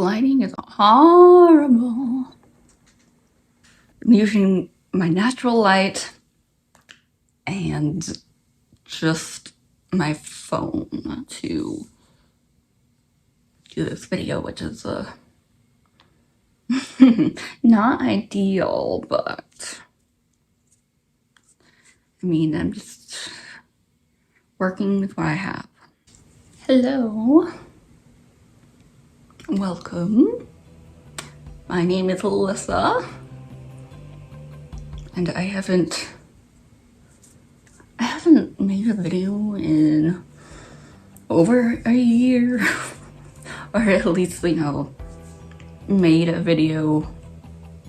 lighting is horrible. I'm using my natural light and just my phone to do this video, which is not ideal, but I mean, I'm just working with what I have. Hello. Welcome. My name is Alyssa, and I haven't made a video in over a year, or at least, you know, made a video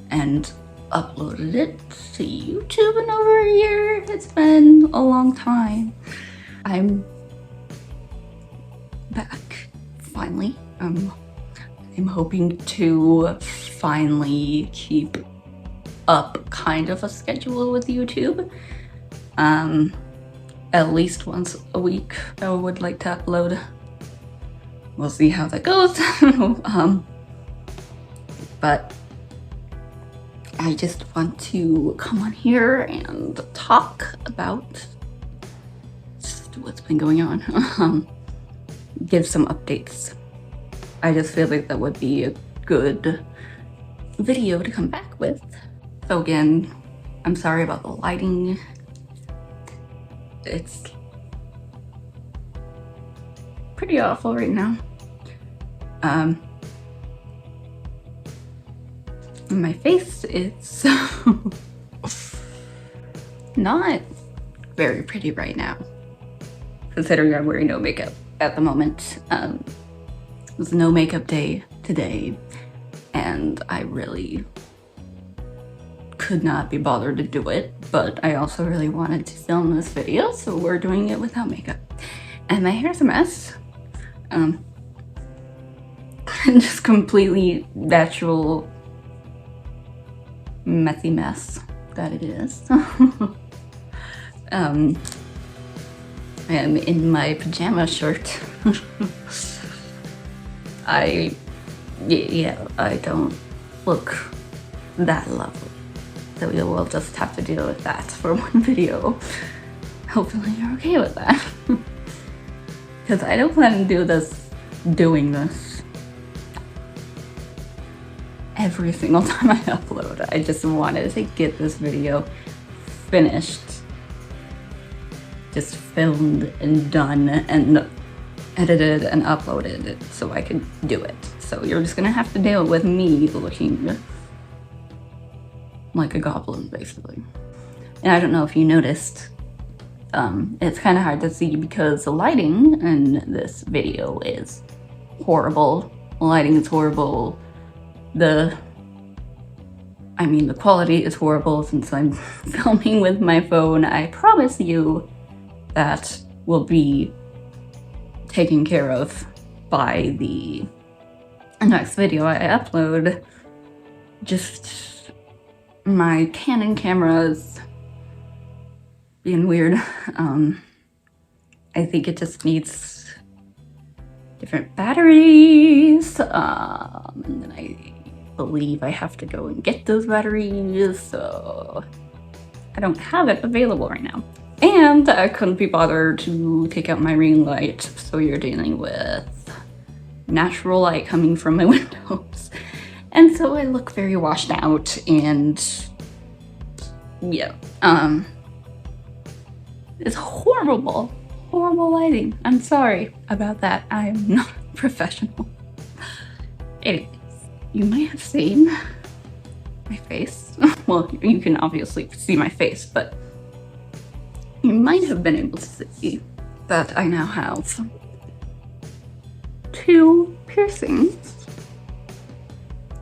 and uploaded it to YouTube in over a year. It's been a long time. I'm back, finally. I'm hoping to finally keep up kind of a schedule with YouTube. At least once a week I would like to upload. We'll see how that goes. But I just want to come on here and talk about just what's been going on. Give some updates. I just feel like that would be a good video to come back with. So again, I'm sorry about the lighting. It's pretty awful right now. My face is not very pretty right now, considering I'm wearing no makeup at the moment. It was no makeup day today, and I really could not be bothered to do it, but I also really wanted to film this video, so we're doing it without makeup. And my hair's a mess. Just completely natural messy mess that it is. I'm in my pajama shirt. I don't look that lovely. So we'll just have to deal with that for one video. Hopefully you're okay with that. Because I don't plan to doing this every single time I upload. I just wanted to get this video finished, just filmed and done and edited and uploaded so I could do it. So you're just gonna have to deal with me looking like a goblin, basically. And I don't know if you noticed, it's kind of hard to see because the lighting in this video is horrible. The lighting is horrible. The quality is horrible since I'm filming with my phone. I promise you that will be taken care of by the next video I upload. Just my Canon camera's being weird. I think it just needs different batteries. And then I believe I have to go and get those batteries, so I don't have it available right now. And I couldn't be bothered to take out my ring light, so you're dealing with natural light coming from my windows. And so I look very washed out, and yeah, it's horrible lighting. I'm sorry about that. I'm not a professional. Anyways, you might have seen my face. Well, you can obviously see my face, but you might have been able to see that I now have 2 piercings.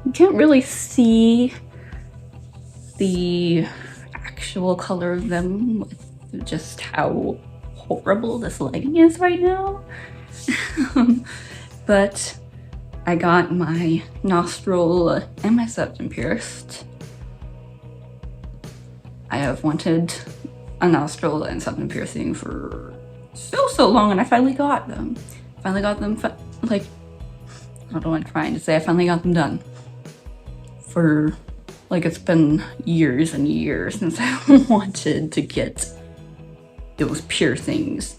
You can't really see the actual color of them with just how horrible this lighting is right now. But I got my nostril and my septum pierced. I have wanted a nostril and septum piercing for so long, and I finally got them. Like what am I trying to say? I finally got them done. For, like, it's been years and years since I wanted to get those piercings.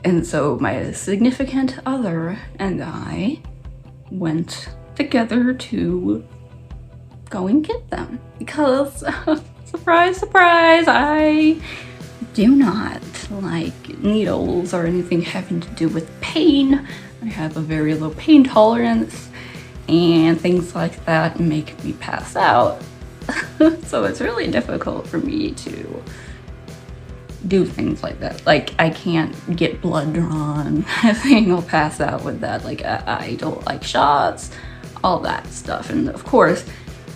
And so my significant other and I went together to go and get them because, surprise, surprise, I do not like needles or anything having to do with pain. I have a very low pain tolerance, and things like that make me pass out. So it's really difficult for me to do things like that. Like, I can't get blood drawn. I think I'll pass out with that. Like, I don't like shots, all that stuff. And of course,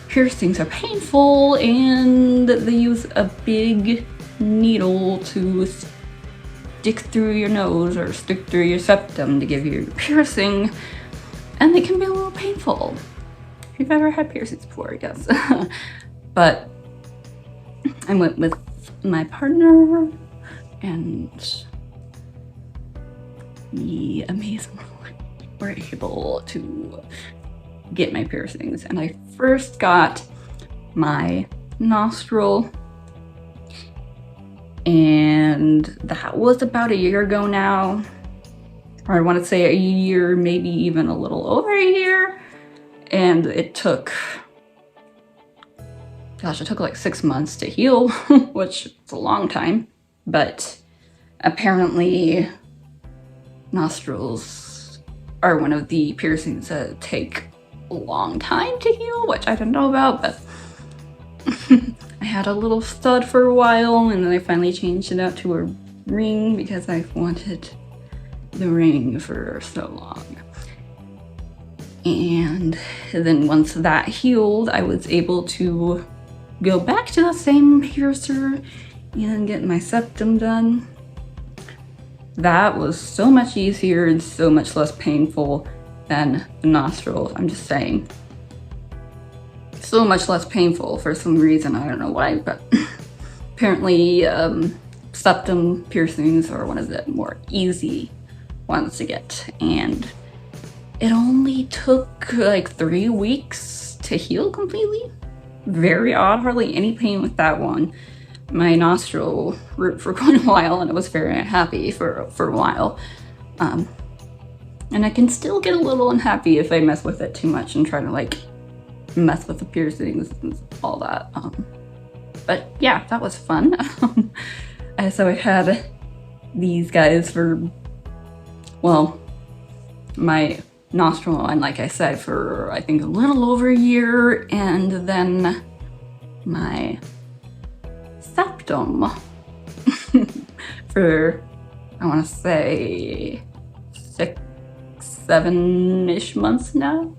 piercings are painful, and they use a big needle to stick through your nose or stick through your septum to give you your piercing, and they can be a little painful. If you've ever had piercings before, I guess. But I went with my partner, and we amazingly were able to get my piercings. And I first got my nostril, and that was about a year ago now, or I want to say a year, maybe even a little over a year. And it took, gosh, it took like 6 months to heal, which is a long time. But apparently nostrils are one of the piercings that take a long time to heal, which I didn't know about, but I had a little stud for a while, and then I finally changed it out to a ring because I wanted the ring for so long. And then once that healed, I was able to go back to the same piercer and get my septum done. That was so much easier and so much less painful than the nostrils. I'm just saying. So much less painful for some reason, I don't know why, but apparently septum piercings are one of the more easy ones to get, and it only took like 3 weeks to heal completely. Very odd, hardly any pain with that one. My nostril hurt for quite a while, and I was very unhappy for a while. And I can still get a little unhappy if I mess with it too much and try to like mess with the piercings and all that. But yeah, that was fun. So I had these guys for, well, my nostril, and like I said, for I think a little over a year, and then my septum for, I want to say 6, 7-ish months now.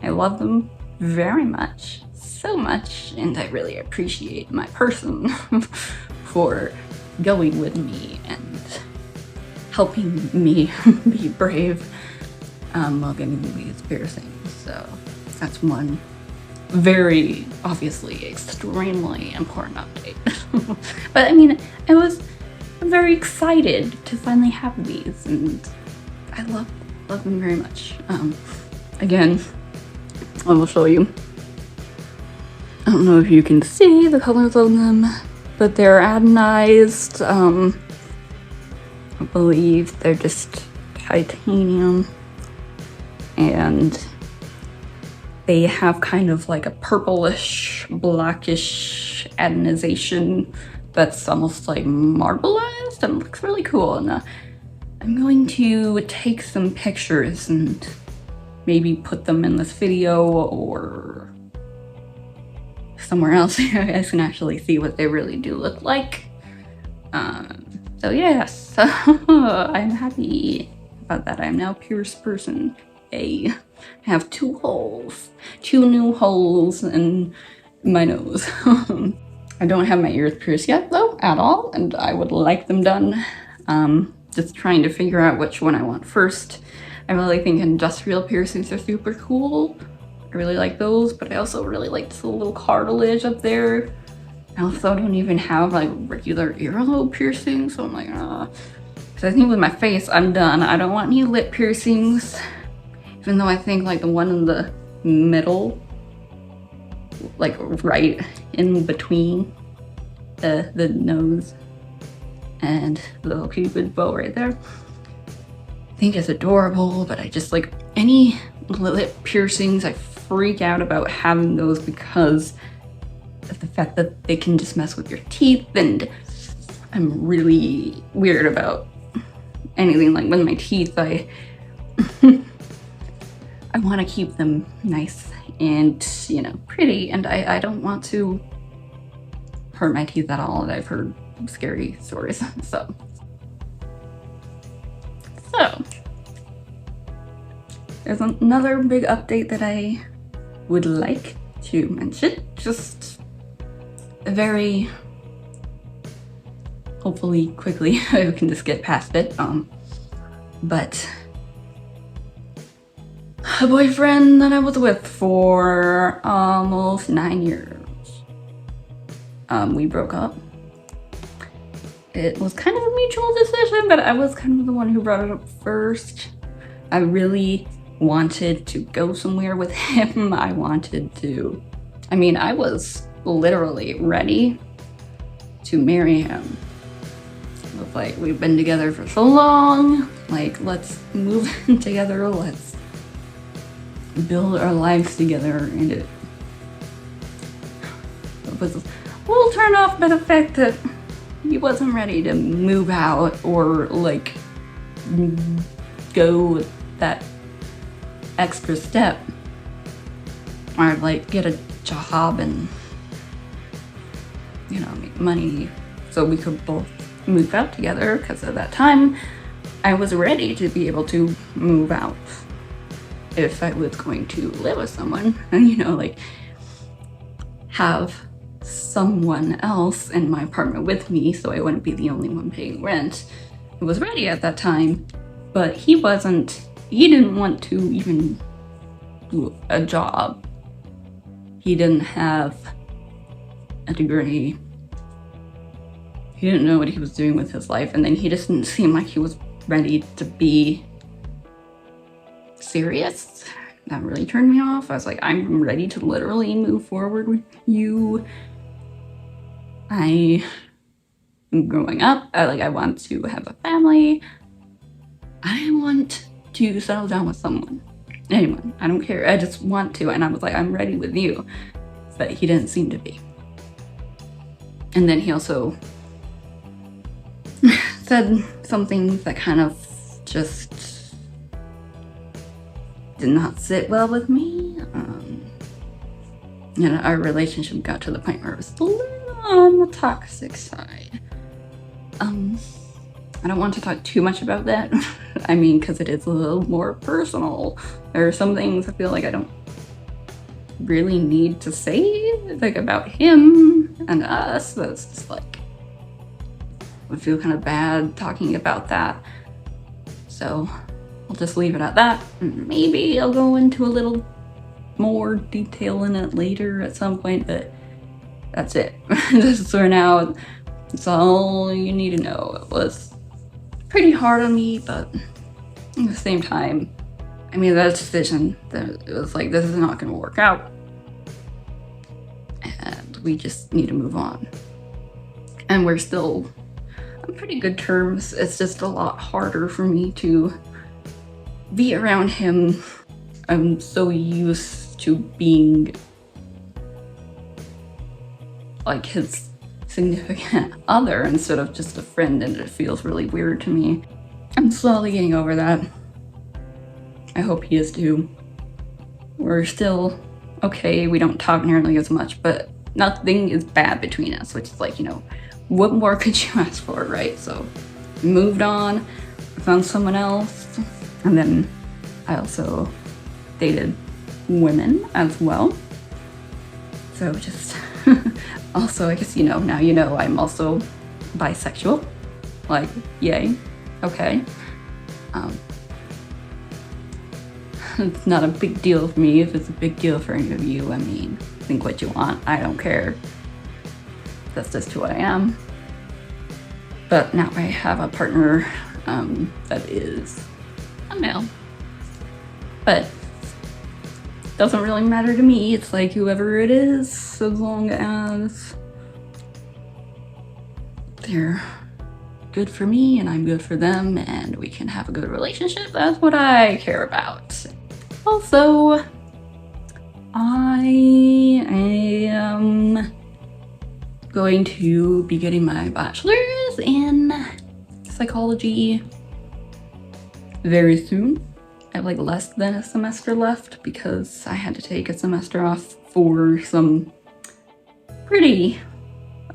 I love them very much, so much, and I really appreciate my person for going with me and helping me be brave while getting these piercings. So that's one very obviously extremely important update. But I mean, I was very excited to finally have these, and I love them very much. Again, I will show you. I don't know if you can see the colors of them, but they're anodized. I believe they're just titanium, and they have kind of like a purplish, blackish anodization that's almost like marbleized and looks really cool. And I'm going to take some pictures and maybe put them in this video or somewhere else so you guys can actually see what they really do look like. So yes, I'm happy about that. I'm now a pierced person. I have 2 holes, 2 new holes in my nose. I don't have my ears pierced yet though, at all, and I would like them done. Just trying to figure out which one I want first. I really think industrial piercings are super cool. I really like those, but I also really like this little cartilage up there. I also don't even have like regular earlobe piercing, so I'm like, So I think with my face, I'm done. I don't want any lip piercings, even though I think like the one in the middle, like right in between the nose and the little cupid bow right there, I think is adorable, but I just like any lip piercings, I freak out about having those because of the fact that they can just mess with your teeth, and I'm really weird about anything like with my teeth. I I want to keep them nice and, you know, pretty, and I don't want to hurt my teeth at all, and I've heard scary stories. So there's another big update that I would like to mention. Just a very, hopefully quickly, I can just get past it. But a boyfriend that I was with for almost 9 years, we broke up. It was kind of a mutual decision, but I was kind of the one who brought it up first. I really wanted to go somewhere with him. I wanted to, I mean, I was literally ready to marry him. It was like, we've been together for so long, like, let's move in together, let's build our lives together. And it was a little turned off by the fact that he wasn't ready to move out or like go that extra step or like get a job and, you know, make money so we could both move out together, because at that time I was ready to be able to move out if I was going to live with someone and, you know, like have someone else in my apartment with me so I wouldn't be the only one paying rent. I was ready at that time, but he wasn't. He didn't want to even do a job. He didn't have a degree. He didn't know what he was doing with his life, and then he just didn't seem like he was ready to be serious. That really turned me off. I was like, I'm ready to literally move forward with you. I am growing up. I want to have a family. I want to settle down with someone. Anyone. I don't care. I just want to. And I was like, I'm ready with you. But he didn't seem to be. And then he also said something that kind of just did not sit well with me. And our relationship got to the point where it was a little on the toxic side. I don't want to talk too much about that. I mean, because it is a little more personal. There are some things I feel like I don't really need to say, like about him and us. That's just like, I would feel kind of bad talking about that. So I'll just leave it at that. Maybe I'll go into a little more detail in it later at some point, but that's it. Just for now, it's all you need to know. It was pretty hard on me, but at the same time, I made that decision that it was like, this is not going to work out. And we just need to move on. And we're still on pretty good terms. It's just a lot harder for me to be around him. I'm so used to being like his significant other instead of just a friend, and it feels really weird to me. I'm slowly getting over that. I hope he is too. We're still okay. We don't talk nearly as much, but nothing is bad between us, which is like, you know, what more could you ask for, right? So moved on, I found someone else, and then I also dated women as well. So just also, I guess, you know, now you know I'm also bisexual. Like, yay. Okay. It's not a big deal for me. If it's a big deal for any of you, I mean, think what you want. I don't care. That's just who I am. But now I have a partner that is a male. But doesn't really matter to me. It's like whoever it is, as long as they're good for me and I'm good for them and we can have a good relationship. That's what I care about. Also, I am going to be getting my bachelor's in psychology very soon. I have like less than a semester left because I had to take a semester off for some pretty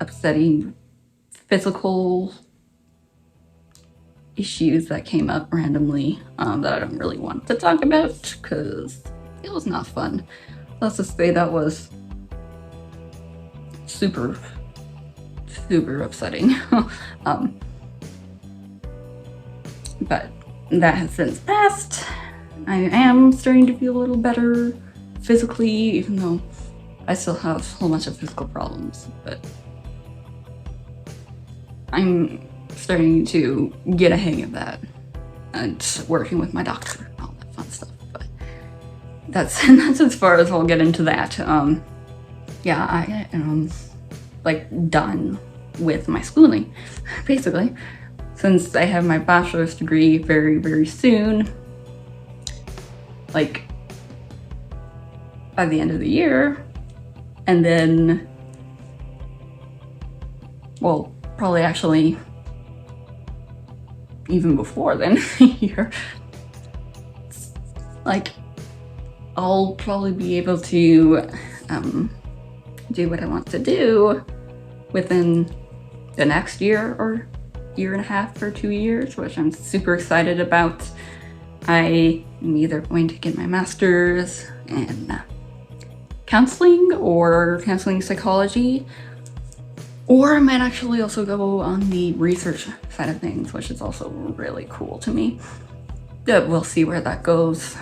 upsetting physical issues that came up randomly that I don't really want to talk about because it was not fun. Let's just say that was super upsetting. But that has since passed. I am starting to feel a little better physically, even though I still have a whole bunch of physical problems, but I'm starting to get a hang of that and working with my doctor and all that fun stuff. But that's as far as I'll get into that. Yeah, I am like done with my schooling, basically, since I have my bachelor's degree very soon, like by the end of the year, and then, well, probably actually even before then year, like I'll probably be able to do what I want to do within the next year or year and a half or 2 years, which I'm super excited about. I am either going to get my master's in counseling or counseling psychology, or I might actually also go on the research side of things, which is also really cool to me. But we'll see where that goes.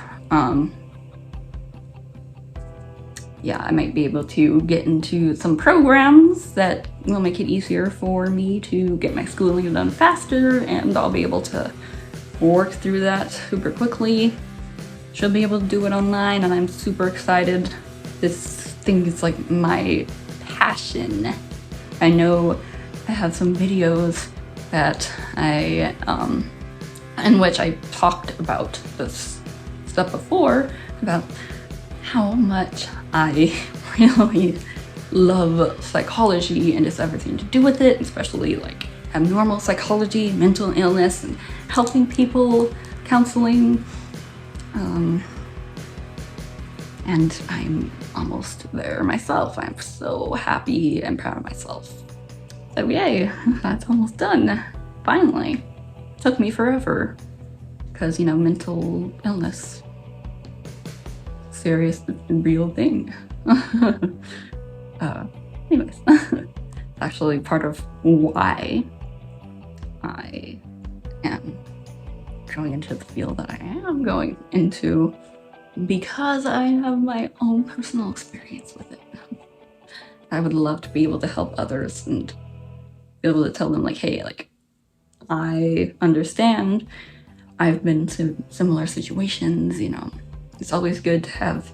Yeah, I might be able to get into some programs that will make it easier for me to get my schooling done faster, and I'll be able to work through that super quickly. Should be able to do it online, and I'm super excited. This thing is like my passion. I know I have some videos that in which I talked about this stuff before, about how much I really love psychology and just everything to do with it, especially like abnormal psychology, mental illness, and helping people, counseling. And I'm almost there myself. I'm so happy and proud of myself. So yay, that's almost done. Finally. Took me forever. Because, you know, mental illness. Serious, real thing. Anyways. Actually part of why I am going into the field that I am going into, because I have my own personal experience with it. I would love to be able to help others and be able to tell them like, hey, like, I understand. I've been to similar situations, you know. It's always good to have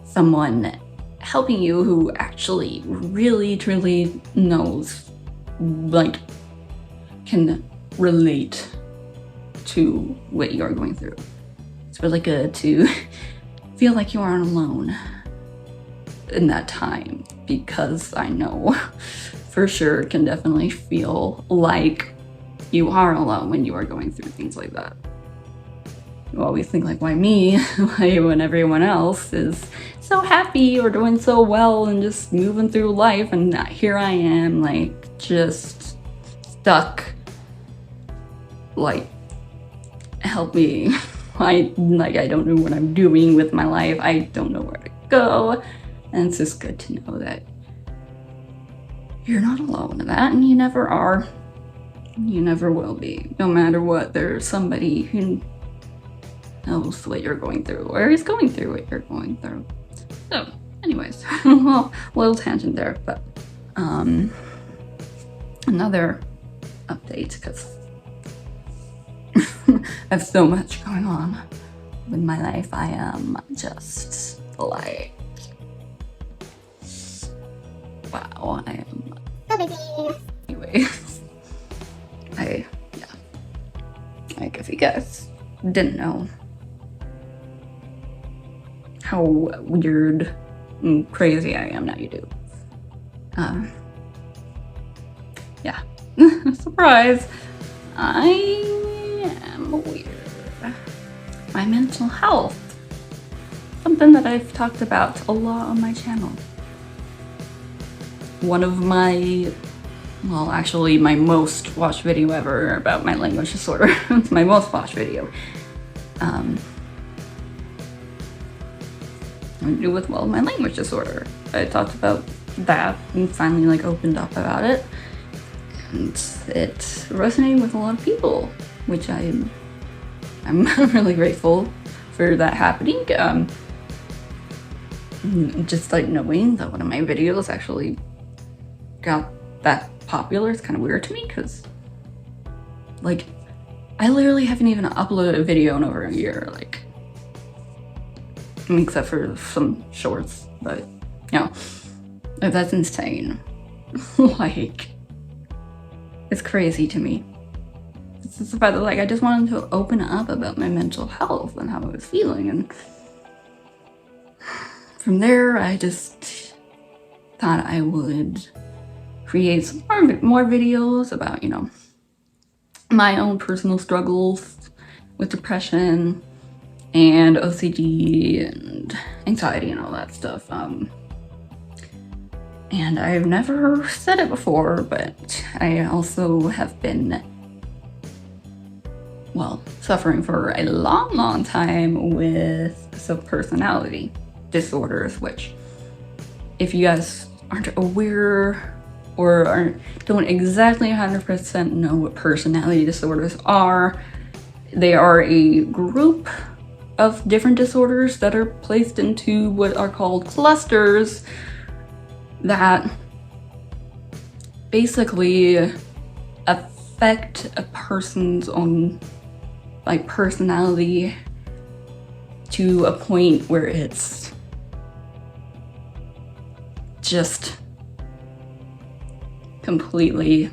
someone helping you who actually really, truly knows, like, can relate to what you're going through. It's really good to feel like you aren't alone in that time, because I know for sure it can definitely feel like you are alone when you are going through things like that. You always think like, why me? Why when everyone else is so happy or doing so well and just moving through life, and here I am like just stuck. Like, help me. I don't know what I'm doing with my life. I don't know where to go. And it's just good to know that you're not alone in that, and you never are. You never will be. No matter what, there's somebody who knows what you're going through, or is going through what you're going through. So, anyways, well, little tangent there, but another update, because I have so much going on in my life. I am just like, wow, I am so busy. Anyway, like if you guys didn't know how weird and crazy I am, now you do. Yeah, surprise, I am weird. My mental health, something that I've talked about a lot on my channel. One of my, well, actually my most watched video ever about my language disorder. It's my most watched video. To do with, well, my language disorder. I talked about that and finally like opened up about it, and it resonated with a lot of people, which I'm really grateful for that happening. Just like knowing that one of my videos actually got that popular is kind of weird to me, because like I literally haven't even uploaded a video in over a year, like, except for some shorts, but you know, that's insane. Like, it's crazy to me. It's just about like I just wanted to open up about my mental health and how I was feeling, and from there I just thought I would create some more videos about, you know, my own personal struggles with depression and OCD and anxiety and all that stuff. And I've never said it before, but I also have been, well, suffering for a long time with subpersonality disorders, which, if you guys aren't aware or don't exactly 100% know what personality disorders are, they are a group of different disorders that are placed into what are called clusters that basically affect a person's own like personality to a point where it's just completely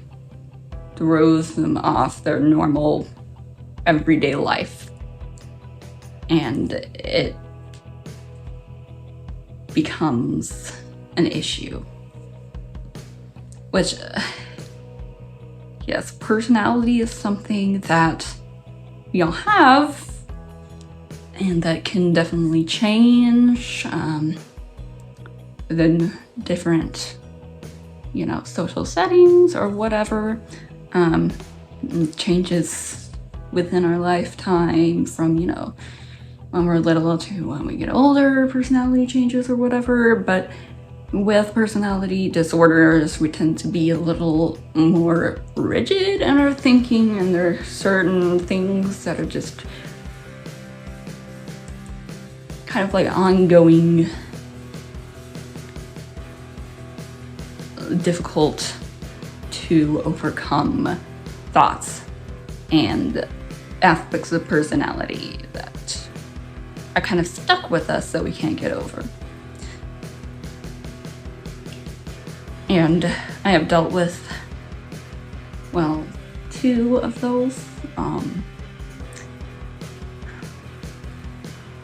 throws them off their normal everyday life. And it becomes an issue. Which, yes, personality is something that we all have, and that can definitely change within different, you know, social settings or whatever. Changes within our lifetime from, you know, when we're little to when we get older, personality changes or whatever. But with personality disorders, we tend to be a little more rigid in our thinking, and there are certain things that are just kind of like ongoing, difficult to overcome thoughts and aspects of personality that are kind of stuck with us that we can't get over. And I have dealt with, well, 2 of those.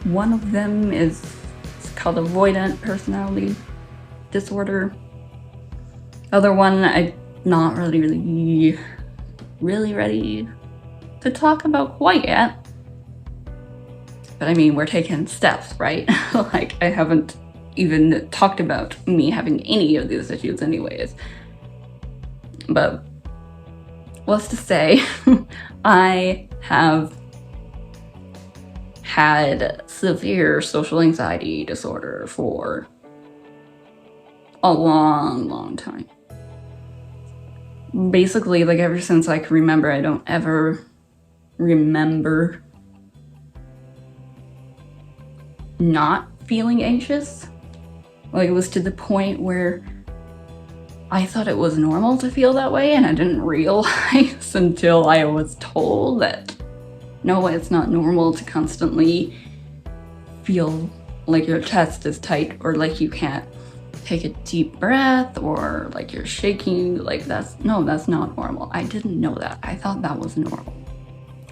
One of them is called avoidant personality disorder. Other one, I'm not really ready to talk about quite yet. But I mean, we're taking steps, right? Like, I haven't even talked about me having any of these issues anyways. But let's just say I have had severe social anxiety disorder for a long time. Basically, like, ever since I can remember, I don't ever remember not feeling anxious. Like, it was to the point where I thought it was normal to feel that way, and I didn't realize until I was told that No, it's not normal to constantly feel like your chest is tight, or like you can't take a deep breath, or like you're shaking. Like that's not normal. I didn't know that. I thought that was normal.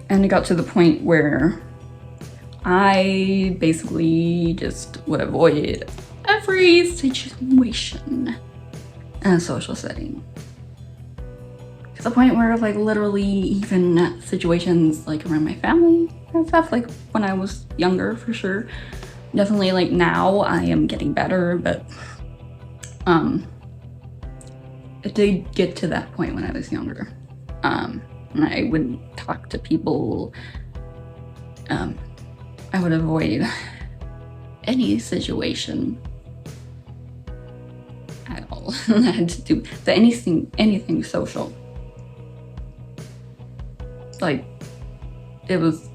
And it got to the point where I basically just would avoid every situation in a social setting. To the point where like literally even situations like around my family and stuff, like when I was younger, for sure. Definitely like now I am getting better, but it did get to that point when I was younger. And I wouldn't talk to people. I would avoid any situation at all that had to do with anything social. Like, it was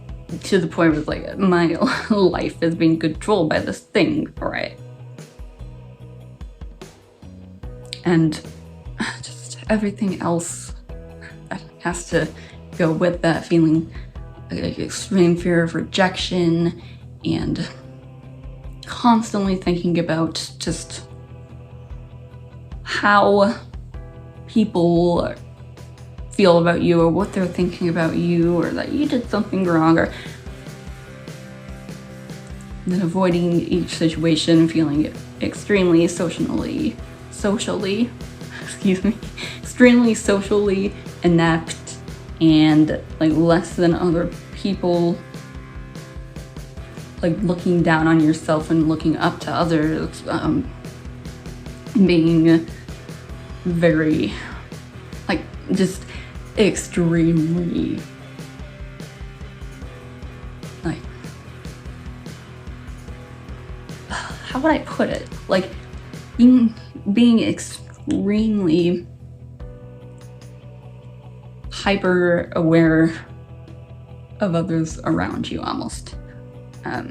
to the point where like my life is being controlled by this thing, right? And just everything else has to go with that feeling, like extreme fear of rejection, and constantly thinking about just how people feel about you, or what they're thinking about you, or that you did something wrong, or then avoiding each situation, feeling extremely socially inept, and like less than other people, like looking down on yourself and looking up to others, being very, like, just extremely, like, how would I put it? Like, being extremely hyper aware of others around you, almost. I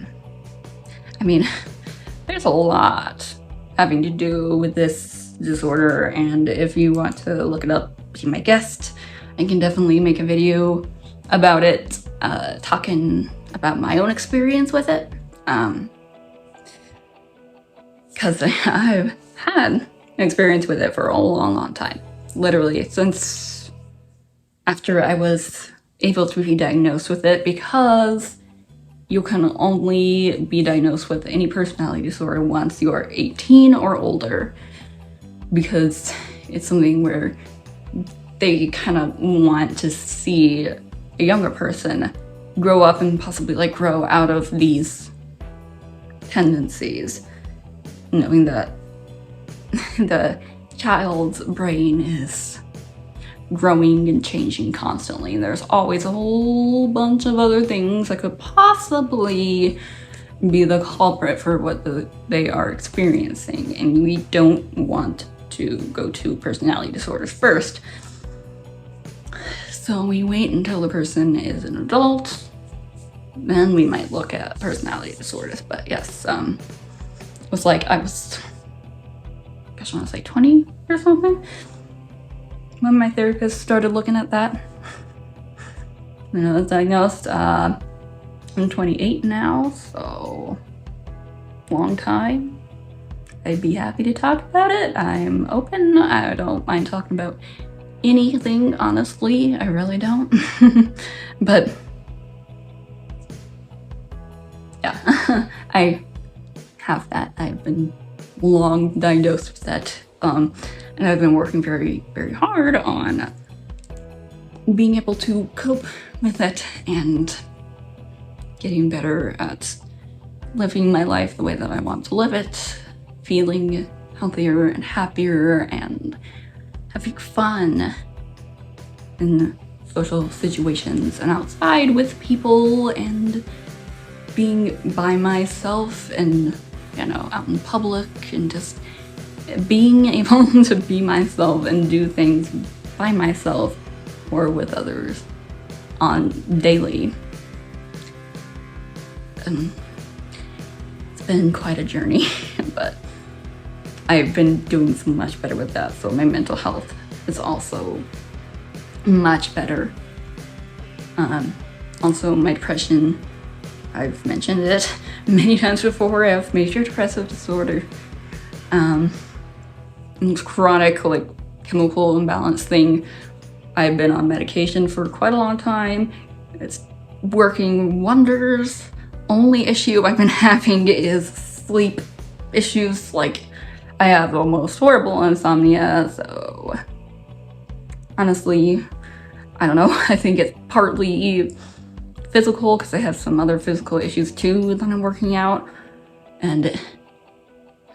mean, there's a lot having to do with this disorder, and if you want to look it up, be my guest. I can definitely make a video about it, talking about my own experience with it, because I've had an experience with it for a long time. Literally since after I was able to be diagnosed with it, because you can only be diagnosed with any personality disorder once you are 18 or older, because it's something where they kind of want to see a younger person grow up and possibly like grow out of these tendencies, knowing that the child's brain is growing and changing constantly. There's always a whole bunch of other things that could possibly be the culprit for what they are experiencing, and we don't want to go to personality disorders first. So we wait until the person is an adult, then we might look at personality disorders. But yes, it was like I was 20 or something when my therapist started looking at that. You know, I was diagnosed. I'm 28 now, so long time. I'd be happy to talk about it. I'm open. I don't mind talking about anything, honestly. I really don't. But yeah, I have that. I've been long diagnosed with that. And I've been working very hard on being able to cope with it and getting better at living my life the way that I want to live it, feeling healthier and happier and having fun in social situations and outside with people, and being by myself and, you know, out in public, and just being able to be myself and do things by myself or with others on daily. It's been quite a journey, but I've been doing so much better with that. So my mental health is also much better. Also, my depression, I've mentioned it many times before. I have major depressive disorder. It's chronic, like, chemical imbalance thing. I've been on medication for quite a long time. It's working wonders. Only issue I've been having is sleep issues. Like, I have the most horrible insomnia, so honestly, I don't know. I think it's partly physical because I have some other physical issues too that I'm working out, and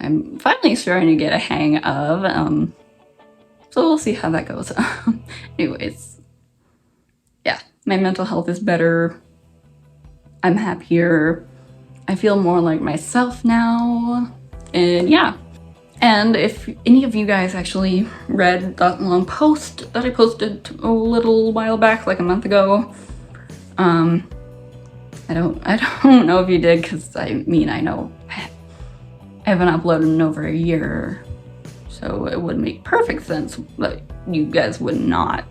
I'm finally starting to get a hang of. So we'll see how that goes. Anyways, yeah, my mental health is better. I'm happier. I feel more like myself now, and yeah. And if any of you guys actually read that long post that I posted a little while back, like a month ago, I don't know if you did, because I know I haven't uploaded in over a year, so it would make perfect sense that you guys would not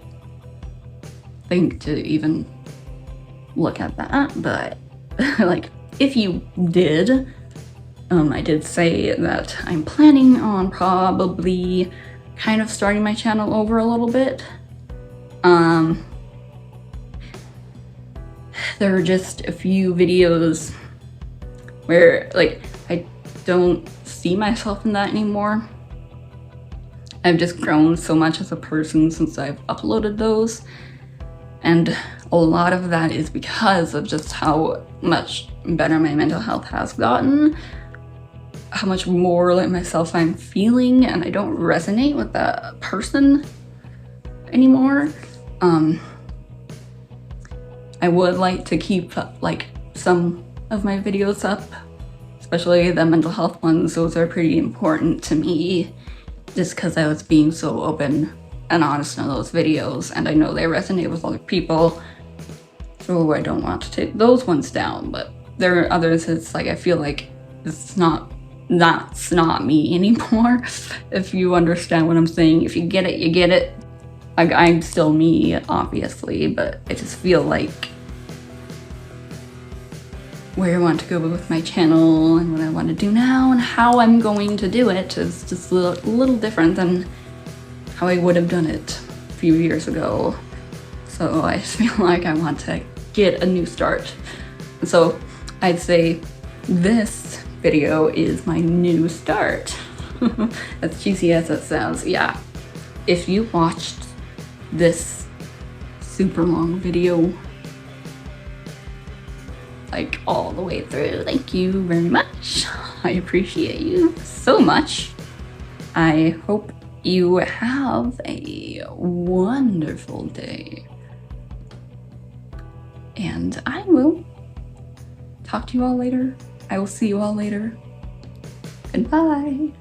think to even look at that. But like, if you did, I did say that I'm planning on probably kind of starting my channel over a little bit. There are just a few videos where, like, I don't see myself in that anymore. I've just grown so much as a person since I've uploaded those, and a lot of that is because of just how much better my mental health has gotten, how much more like myself I'm feeling, and I don't resonate with that person anymore. I would like to keep like some of my videos up, especially the mental health ones. Those are pretty important to me, just because I was being so open and honest in those videos, and I know they resonate with other people, so I don't want to take those ones down. But there are others, it's like I feel like that's not me anymore. If you understand what I'm saying, if you get it, you get it. Like, I'm still me, obviously, but I just feel like where I want to go with my channel and what I want to do now and how I'm going to do it is just a little different than how I would have done it a few years ago. So I just feel like I want to get a new start. So I'd say this video is my new start. As cheesy as it sounds, yeah. If you watched this super long video, like all the way through, thank you very much. I appreciate you so much. I hope you have a wonderful day. And I will talk to you all later. I will see you all later. Goodbye.